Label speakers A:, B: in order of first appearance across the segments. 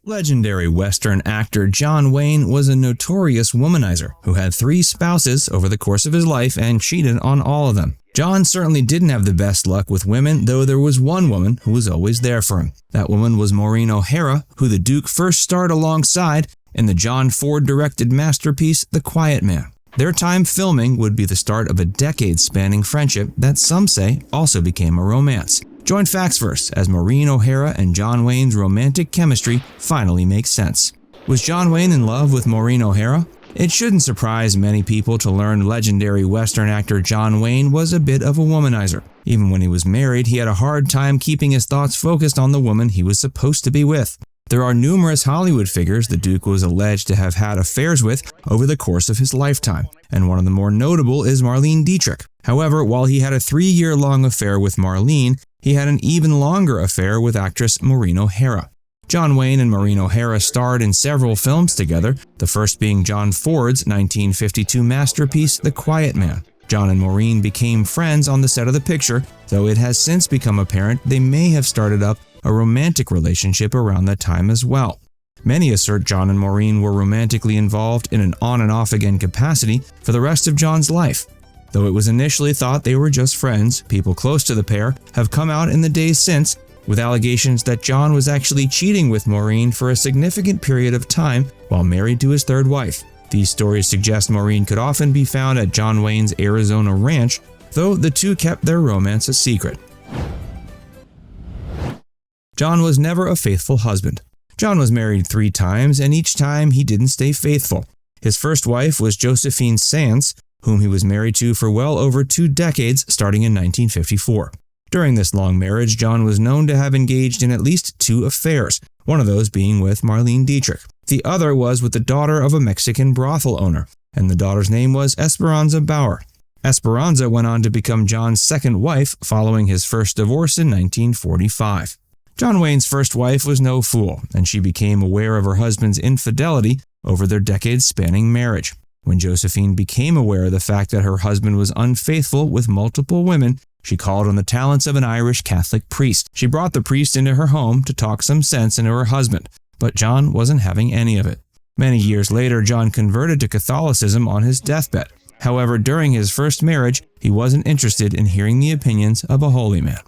A: Legendary Western actor John Wayne was a notorious womanizer who had 3 spouses over the course of his life and cheated on all of them. John certainly didn't have the best luck with women, though there was one woman who was always there for him. That woman was Maureen O'Hara, who the Duke first starred alongside in the John Ford-directed masterpiece The Quiet Man. Their time filming would be the start of a decade-spanning friendship that some say also became a romance. Join Factsverse as Maureen O'Hara and John Wayne's romantic chemistry finally makes sense. Was John Wayne in love with Maureen O'Hara? It shouldn't surprise many people to learn legendary Western actor John Wayne was a bit of a womanizer. Even when he was married, he had a hard time keeping his thoughts focused on the woman he was supposed to be with. There are numerous Hollywood figures the Duke was alleged to have had affairs with over the course of his lifetime, and one of the more notable is Marlene Dietrich. However, while he had a 3-year-long affair with Marlene, he had an even longer affair with actress Maureen O'Hara. John Wayne and Maureen O'Hara starred in several films together, the first being John Ford's 1952 masterpiece The Quiet Man. John and Maureen became friends on the set of the picture, though it has since become apparent they may have started up a romantic relationship around that time as well. Many assert John and Maureen were romantically involved in an on and off again capacity for the rest of John's life. Though it was initially thought they were just friends, people close to the pair have come out in the days since with allegations that John was actually cheating with Maureen for a significant period of time while married to his 3rd wife. These stories suggest Maureen could often be found at John Wayne's Arizona ranch, though the two kept their romance a secret. John was never a faithful husband. John was married 3 times, and each time he didn't stay faithful. His first wife was Josephine Sands, whom he was married to for well over 2 decades, starting in 1954. During this long marriage, John was known to have engaged in at least 2 affairs, one of those being with Marlene Dietrich. The other was with the daughter of a Mexican brothel owner, and the daughter's name was Esperanza Bauer. Esperanza went on to become John's 2nd wife following his first divorce in 1945. John Wayne's first wife was no fool, and she became aware of her husband's infidelity over their decades-spanning marriage. When Josephine became aware of the fact that her husband was unfaithful with multiple women, she called on the talents of an Irish Catholic priest. She brought the priest into her home to talk some sense into her husband, but John wasn't having any of it. Many years later, John converted to Catholicism on his deathbed. However, during his first marriage, he wasn't interested in hearing the opinions of a holy man.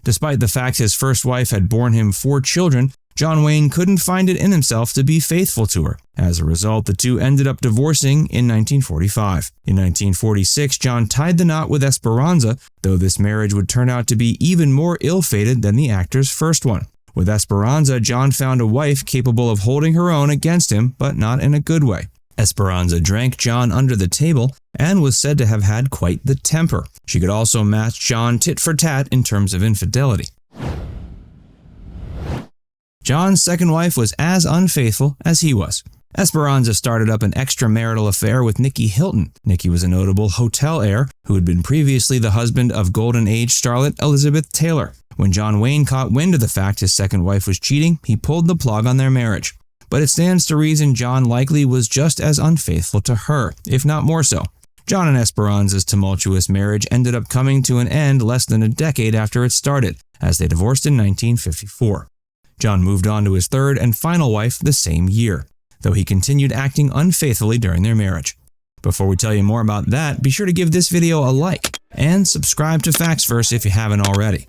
A: Despite the fact his first wife had borne him 4 children, John Wayne couldn't find it in himself to be faithful to her. As a result, the two ended up divorcing in 1945. In 1946, John tied the knot with Esperanza, though this marriage would turn out to be even more ill-fated than the actor's first one. With Esperanza, John found a wife capable of holding her own against him, but not in a good way. Esperanza drank John under the table and was said to have had quite the temper. She could also match John tit for tat in terms of infidelity. John's 2nd wife was as unfaithful as he was. Esperanza started up an extramarital affair with Nicky Hilton. Nicky was a notable hotel heir who had been previously the husband of Golden Age starlet Elizabeth Taylor. When John Wayne caught wind of the fact his 2nd wife was cheating, he pulled the plug on their marriage. But it stands to reason John likely was just as unfaithful to her, if not more so. John and Esperanza's tumultuous marriage ended up coming to an end less than a decade after it started, as they divorced in 1954. John moved on to his 3rd and final wife the same year, though he continued acting unfaithfully during their marriage. Before we tell you more about that, be sure to give this video a like and subscribe to Factsverse if you haven't already.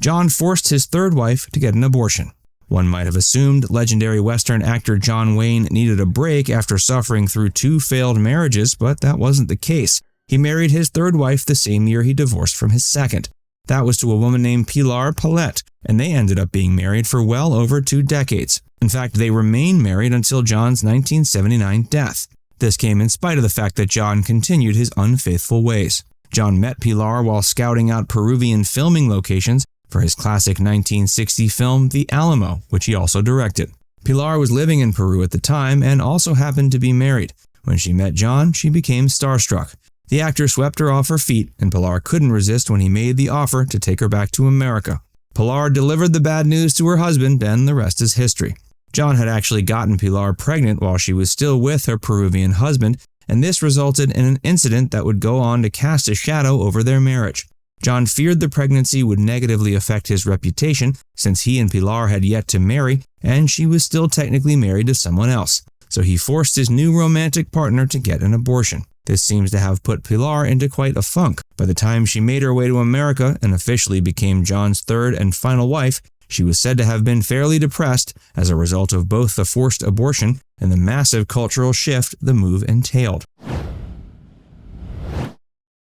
A: John forced his 3rd wife to get an abortion. One might have assumed legendary Western actor John Wayne needed a break after suffering through 2 failed marriages, but that wasn't the case. He married his 3rd wife the same year he divorced from his 2nd. That was to a woman named Pilar Paulette, and they ended up being married for well over 2 decades. In fact, they remained married until John's 1979 death. This came in spite of the fact that John continued his unfaithful ways. John met Pilar while scouting out Peruvian filming locations for his classic 1960 film The Alamo, which he also directed. Pilar was living in Peru at the time and also happened to be married. When she met John, she became starstruck. The actor swept her off her feet, and Pilar couldn't resist when he made the offer to take her back to America. Pilar delivered the bad news to her husband, and the rest is history. John had actually gotten Pilar pregnant while she was still with her Peruvian husband, and this resulted in an incident that would go on to cast a shadow over their marriage. John feared the pregnancy would negatively affect his reputation since he and Pilar had yet to marry and she was still technically married to someone else, so he forced his new romantic partner to get an abortion. This seems to have put Pilar into quite a funk. By the time she made her way to America and officially became John's third and final wife, she was said to have been fairly depressed as a result of both the forced abortion and the massive cultural shift the move entailed.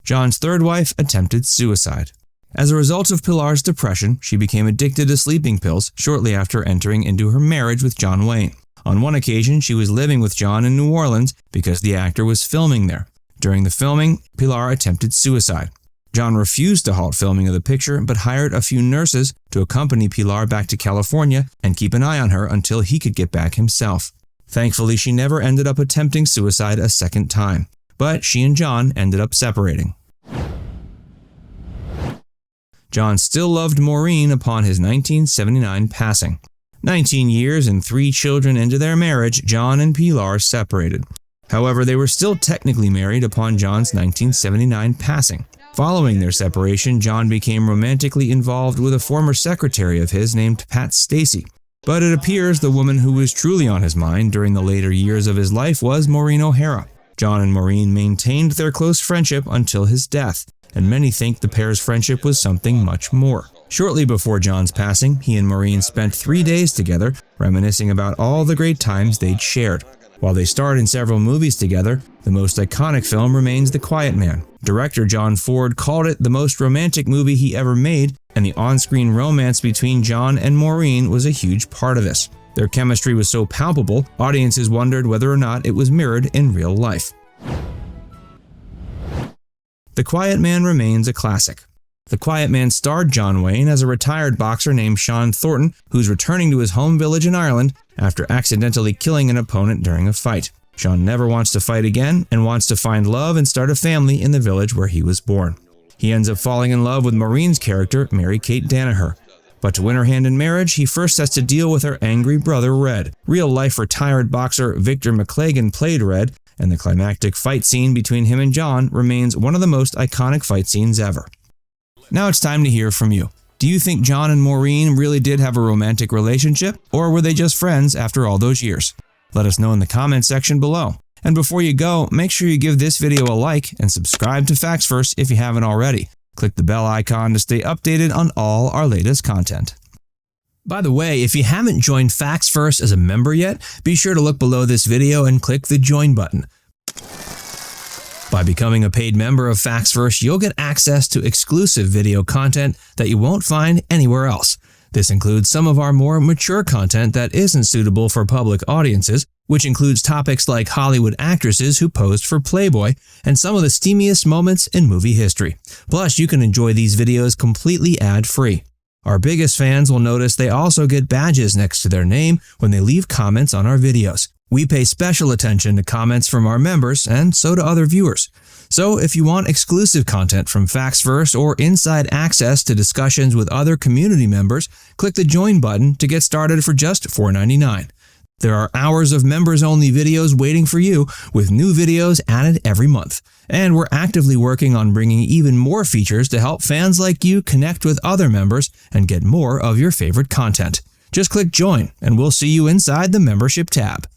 A: John's third wife attempted suicide. As a result of Pilar's depression, she became addicted to sleeping pills shortly after entering into her marriage with John Wayne. On one occasion, she was living with John in New Orleans because the actor was filming there. During the filming, Pilar attempted suicide. John refused to halt filming of the picture, but hired a few nurses to accompany Pilar back to California and keep an eye on her until he could get back himself. Thankfully, she never ended up attempting suicide a second time, but she and John ended up separating. John still loved Maureen upon his 1979 passing. 19 years and 3 children into their marriage, John and Pilar separated. However, they were still technically married upon John's 1979 passing. Following their separation, John became romantically involved with a former secretary of his named Pat Stacy. But it appears the woman who was truly on his mind during the later years of his life was Maureen O'Hara. John and Maureen maintained their close friendship until his death, and many think the pair's friendship was something much more. Shortly before John's passing, he and Maureen spent 3 days together, reminiscing about all the great times they'd shared. While they starred in several movies together, the most iconic film remains The Quiet Man. Director John Ford called it the most romantic movie he ever made, and the on-screen romance between John and Maureen was a huge part of this. Their chemistry was so palpable, audiences wondered whether or not it was mirrored in real life. The Quiet Man remains a classic. The Quiet Man starred John Wayne as a retired boxer named Sean Thornton, who's returning to his home village in Ireland after accidentally killing an opponent during a fight. Sean never wants to fight again and wants to find love and start a family in the village where he was born. He ends up falling in love with Maureen's character, Mary Kate Danaher. But to win her hand in marriage, he first has to deal with her angry brother, Red. Real-life retired boxer Victor McLagan played Red, and the climactic fight scene between him and John remains one of the most iconic fight scenes ever. Now it's time to hear from you. Do you think John and Maureen really did have a romantic relationship, or were they just friends after all those years? Let us know in the comment section below. And before you go, make sure you give this video a like and subscribe to Facts First if you haven't already. Click the bell icon to stay updated on all our latest content. By the way, if you haven't joined Facts First as a member yet, be sure to look below this video and click the join button. By becoming a paid member of Facts First, you'll get access to exclusive video content that you won't find anywhere else. This includes some of our more mature content that isn't suitable for public audiences, which includes topics like Hollywood actresses who posed for Playboy and some of the steamiest moments in movie history. Plus, you can enjoy these videos completely ad-free. Our biggest fans will notice they also get badges next to their name when they leave comments on our videos. We pay special attention to comments from our members, and so do other viewers. So if you want exclusive content from Facts First or inside access to discussions with other community members, click the join button to get started for just $4.99. There are hours of members-only videos waiting for you, with new videos added every month. And we're actively working on bringing even more features to help fans like you connect with other members and get more of your favorite content. Just click join, and we'll see you inside the membership tab.